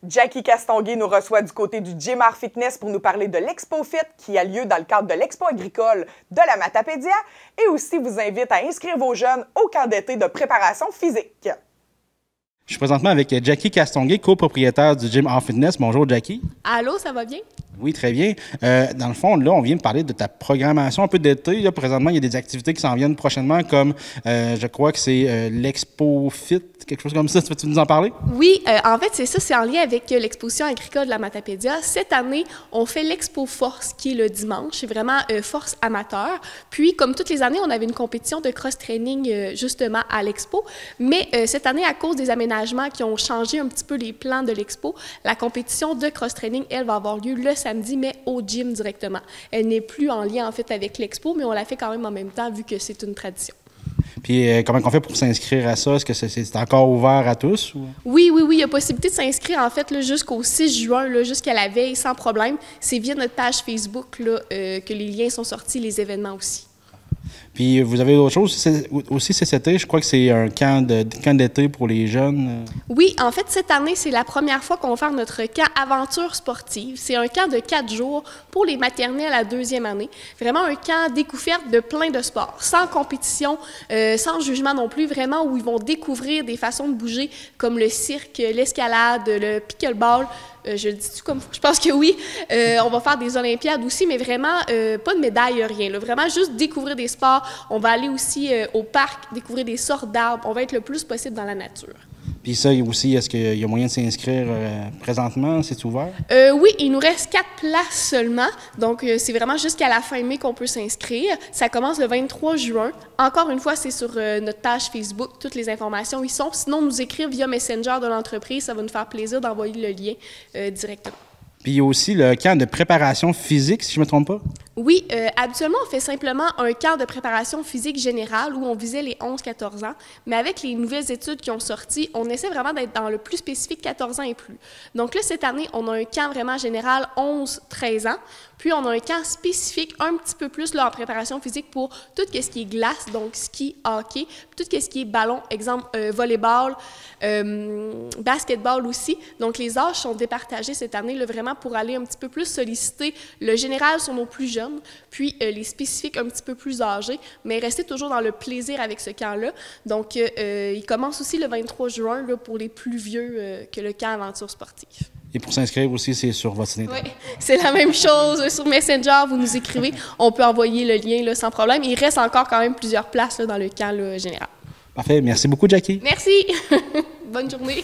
Jackie Castonguay nous reçoit du côté du Gym Art Fitness pour nous parler de l'Expo Fit qui a lieu dans le cadre de l'Expo agricole de la Matapédia et aussi vous invite à inscrire vos jeunes au camp d'été de préparation physique. Je suis présentement avec Jackie Castonguay, copropriétaire du Gym Art Fitness. Bonjour Jackie. Allô, ça va bien? Oui, très bien. Dans le fond, là, on vient de parler de ta programmation un peu d'été. Là, présentement, il y a des activités qui s'en viennent prochainement, comme je crois que c'est l'Expo Fit, quelque chose comme ça. Peux-tu nous en parler? Oui, en fait, c'est ça, c'est en lien avec l'exposition agricole de la Matapédia. Cette année, on fait l'Expo Force, qui est le dimanche. C'est vraiment force amateur. Puis, comme toutes les années, on avait une compétition de cross-training justement à l'Expo. Mais cette année, à cause des aménagements qui ont changé un petit peu les plans de l'Expo, la compétition de cross-training, elle, va avoir lieu le samedi, mais au gym directement. Elle n'est plus en lien, en fait, avec l'Expo, mais on la fait quand même en même temps, vu que c'est une tradition. Puis, comment on fait pour s'inscrire à ça? Est-ce que c'est encore ouvert à tous? Ou? Oui, il y a possibilité de s'inscrire, en fait, jusqu'au 6 juin, jusqu'à la veille, sans problème. C'est via notre page Facebook là, que les liens sont sortis, les événements aussi. Puis, vous avez autre chose aussi cet été, je crois que c'est un camp d'été pour les jeunes. Oui, en fait, cette année, c'est la première fois qu'on va faire notre camp aventure sportive. C'est un camp de 4 jours pour les maternelles à 2e année. Vraiment un camp découverte de plein de sports, sans compétition, sans jugement non plus, vraiment où ils vont découvrir des façons de bouger comme le cirque, l'escalade, le pickleball. Je le dis-tu comme je pense que oui. On va faire des Olympiades aussi, mais vraiment pas de médaille, rien. Là. Vraiment juste découvrir des sports. On va aller aussi au parc, découvrir des sortes d'arbres. On va être le plus possible dans la nature. Puis ça aussi, est-ce qu'il y a moyen de s'inscrire présentement? C'est ouvert? Oui, il nous reste 4 places seulement. Donc, c'est vraiment jusqu'à la fin mai qu'on peut s'inscrire. Ça commence le 23 juin. Encore une fois, c'est sur notre page Facebook. Toutes les informations y sont. Sinon, nous écrire via Messenger de l'entreprise. Ça va nous faire plaisir d'envoyer le lien directement. Puis il y a aussi le camp de préparation physique, si je ne me trompe pas? Oui, habituellement, on fait simplement un camp de préparation physique générale où on visait les 11-14 ans, mais avec les nouvelles études qui ont sorti, on essaie vraiment d'être dans le plus spécifique 14 ans et plus. Donc là, cette année, on a un camp vraiment général 11-13 ans, puis on a un camp spécifique un petit peu plus là, en préparation physique pour tout ce qui est glace, donc ski, hockey, tout ce qui est ballon, exemple volleyball, basketball aussi. Donc les âges sont départagés cette année là, vraiment pour aller un petit peu plus solliciter le général sur nos plus jeunes, puis les spécifiques un petit peu plus âgés, mais rester toujours dans le plaisir avec ce camp-là. Donc, il commence aussi le 23 juin là, pour les plus vieux que le camp aventure sportive. Et pour s'inscrire aussi, c'est sur votre site internet? Oui, c'est la même chose. Sur Messenger, vous nous écrivez, on peut envoyer le lien là, sans problème. Il reste encore quand même plusieurs places là, dans le camp là, général. Parfait. Merci beaucoup, Jackie. Merci. Bonne journée.